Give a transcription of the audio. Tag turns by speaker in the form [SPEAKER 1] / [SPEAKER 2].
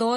[SPEAKER 1] 2